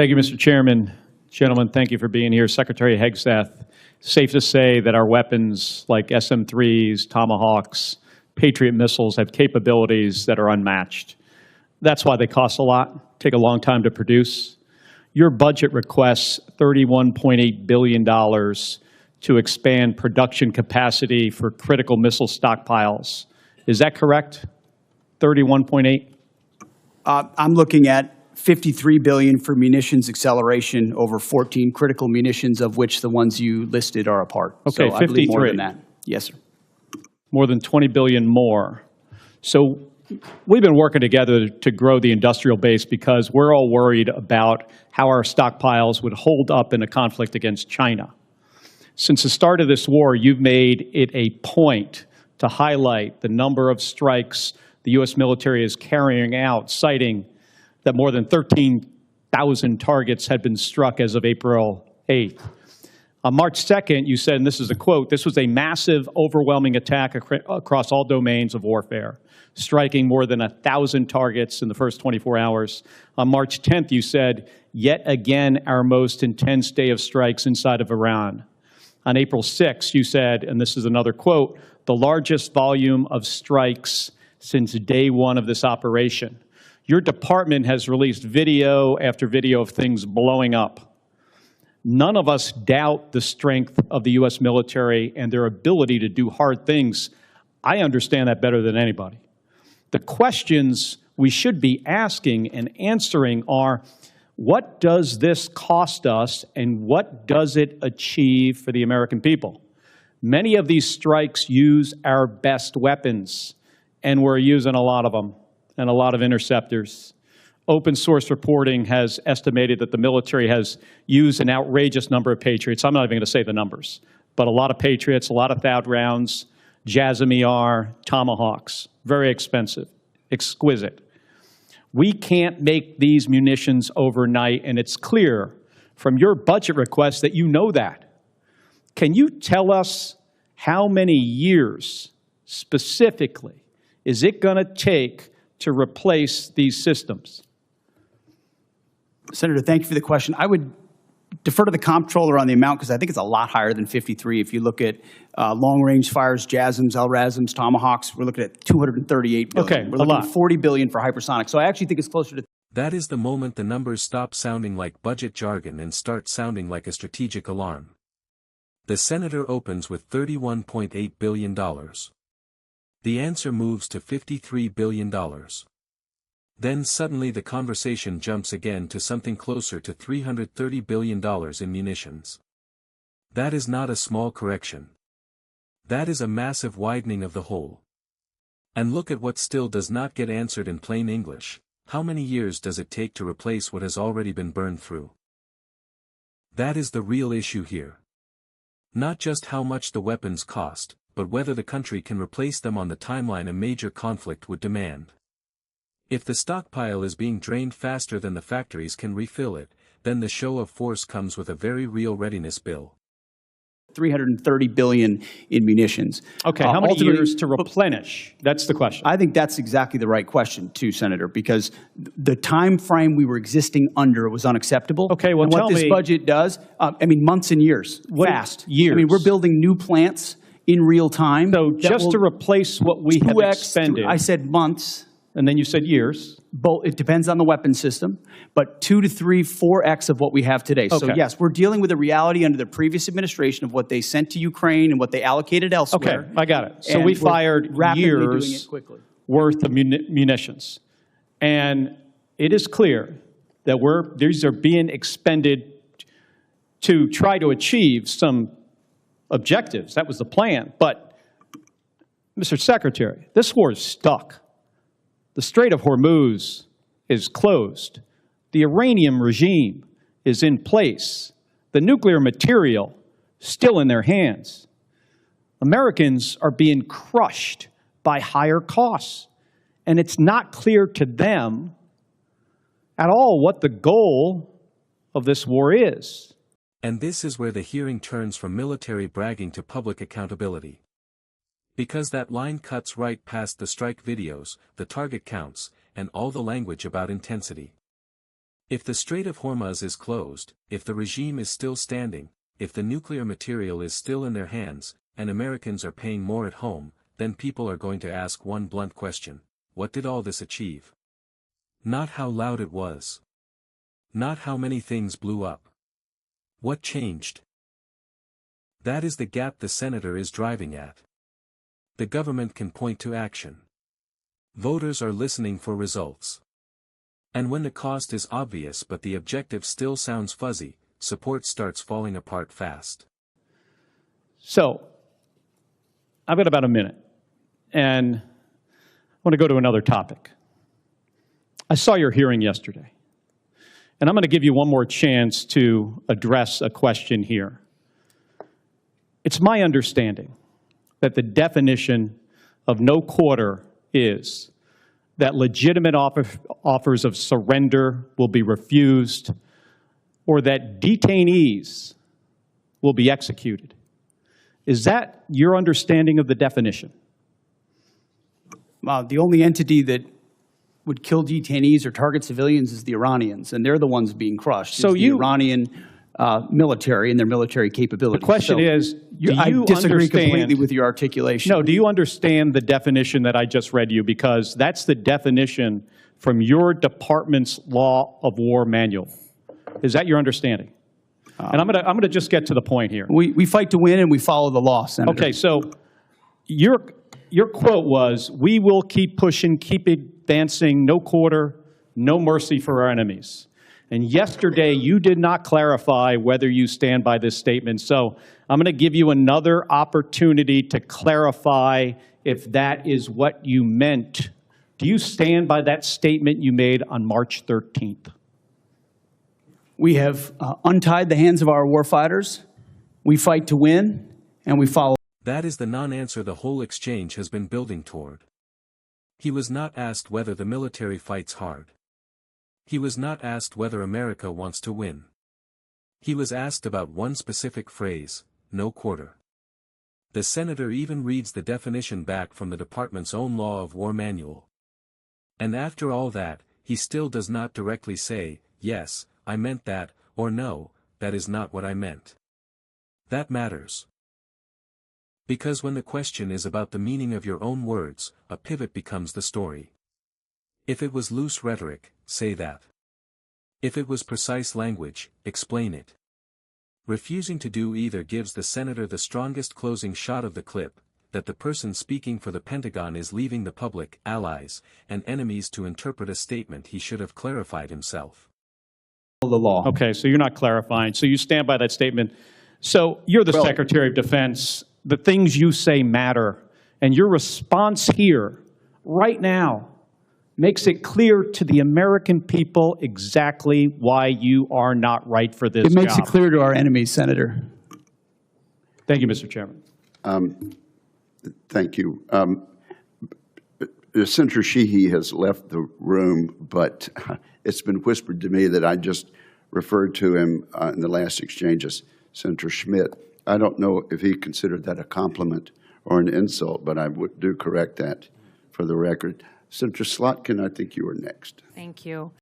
Thank you, Mr. Chairman. Gentlemen, thank you for being here. Secretary Hegseth, safe to say that our weapons like SM-3s, Tomahawks, Patriot missiles have capabilities that are unmatched. That's why they cost a lot, take a long time to produce. Your budget requests $31.8 billion to expand production capacity for critical missile stockpiles. Is that correct? 31.8? I'm looking at $53 billion for munitions acceleration over 14 critical munitions, of which the ones you listed are a part. Okay, so 53. I believe more than that. Yes, sir. More than 20 billion more. So we've been working together to grow the industrial base because we're all worried about how our stockpiles would hold up in a conflict against China. Since the start of this war, you've made it a point to highlight the number of strikes the U.S. military is carrying out, citing that more than 13,000 targets had been struck as of April 8th. On March 2nd, you said, and this is a quote, "This was a massive, overwhelming attack across all domains of warfare, striking more than 1,000 targets in the first 24 hours. On March 10th, you said, "Yet again, our most intense day of strikes inside of Iran." On April 6th, you said, and this is another quote, "The largest volume of strikes since day one of this operation." Your department has released video after video of things blowing up. None of us doubt the strength of the U.S. military and their ability to do hard things. I understand that better than anybody. The questions we should be asking and answering are, what does this cost us and what does it achieve for the American people? Many of these strikes use our best weapons, and we're using a lot of them and a lot of interceptors. Open source reporting has estimated that the military has used an outrageous number of Patriots. I'm not even going to say the numbers, but a lot of Patriots, a lot of THAAD rounds, JASSM-ER, Tomahawks, very expensive, exquisite. We can't make these munitions overnight, and it's clear from your budget request that you know that. Can you tell us how many years specifically is it going to take to replace these systems? Senator, thank you for the question. I would defer to the comptroller on the amount because I think it's a lot higher than 53. If you look at long-range fires, JASSMs, LRASMs, Tomahawks, we're looking at $238 billion. Okay, we're looking at $40 billion for hypersonic. So I actually think it's closer to. That is the moment the numbers stop sounding like budget jargon and start sounding like a strategic alarm. The senator opens with $31.8 billion. The answer moves to $53 billion. Then suddenly the conversation jumps again to something closer to $330 billion in munitions. That is not a small correction. That is a massive widening of the hole. And look at what still does not get answered in plain English. How many years does it take to replace what has already been burned through? That is the real issue here. Not just how much the weapons cost, but whether the country can replace them on the timeline a major conflict would demand. If the stockpile is being drained faster than the factories can refill it, then the show of force comes with a very real readiness bill. $330 billion in munitions. Okay, how many years to replenish? That's the question. I think that's exactly the right question, too, Senator, because the time frame we were existing under was unacceptable. Okay, well, and what this budget does, months and years, fast. Years. I mean, we're building new plants in real time. So just to replace what we have expended. I said months. And then you said years. It depends on the weapon system, but 2 to 3, 4x of what we have today. Okay. So yes, we're dealing with a reality under the previous administration of what they sent to Ukraine and what they allocated elsewhere. Okay, I got it. So we fired years worth of munitions. And it is clear that these are being expended to try to achieve some objectives. That was the plan. But, Mr. Secretary, this war is stuck. The Strait of Hormuz is closed. The Iranian regime is in place. The nuclear material still in their hands. Americans are being crushed by higher costs. And it's not clear to them at all what the goal of this war is. And this is where the hearing turns from military bragging to public accountability. Because that line cuts right past the strike videos, the target counts, and all the language about intensity. If the Strait of Hormuz is closed, if the regime is still standing, if the nuclear material is still in their hands, and Americans are paying more at home, then people are going to ask one blunt question: what did all this achieve? Not how loud it was. Not how many things blew up. What changed? That is the gap the senator is driving at. The government can point to action. Voters are listening for results. And when the cost is obvious but the objective still sounds fuzzy, support starts falling apart fast. So, I've got about a minute, and I want to go to another topic. I saw your hearing yesterday, and I'm going to give you one more chance to address a question here. It's my understanding that the definition of no quarter is that legitimate offers of surrender will be refused, or that detainees will be executed. Is that your understanding of the definition? The only entity that would kill detainees or target civilians is the Iranians, and they're the ones being crushed. So it's the Iranian military and their military capabilities. The question is, do I you disagree understand completely with your articulation. No, do you understand the definition that I just read you? Because that's the definition from your department's Law of War manual. Is that your understanding? And I'm gonna just get to the point here. We fight to win and we follow the law, Senator. Okay, so your quote was, "We will keep pushing, keep advancing, no quarter, no mercy for our enemies." And yesterday, you did not clarify whether you stand by this statement. So I'm going to give you another opportunity to clarify if that is what you meant. Do you stand by that statement you made on March 13th? We have untied the hands of our warfighters. We fight to win, and we follow. That is the non-answer the whole exchange has been building toward. He was not asked whether the military fights hard. He was not asked whether America wants to win. He was asked about one specific phrase: no quarter. The senator even reads the definition back from the department's own Law of War manual. And after all that, he still does not directly say, "Yes, I meant that," or "No, that is not what I meant." That matters. Because when the question is about the meaning of your own words, a pivot becomes the story. If it was loose rhetoric, say that. If it was precise language, explain it. Refusing to do either gives the senator the strongest closing shot of the clip, that the person speaking for the Pentagon is leaving the public, allies, and enemies to interpret a statement he should have clarified himself. The law. Okay, so you're not clarifying. So you stand by that statement. So you're the Secretary of Defense. The things you say matter. And your response here, right now, makes it clear to the American people exactly why you are not right for this job. It makes it clear to our enemies, Senator. Thank you, Mr. Chairman. Thank you. Senator Sheehy has left the room, but it's been whispered to me that I just referred to him in the last exchange as Senator Schmidt. I don't know if he considered that a compliment or an insult, but I do correct that for the record. Senator Slotkin, I think you were next. Thank you.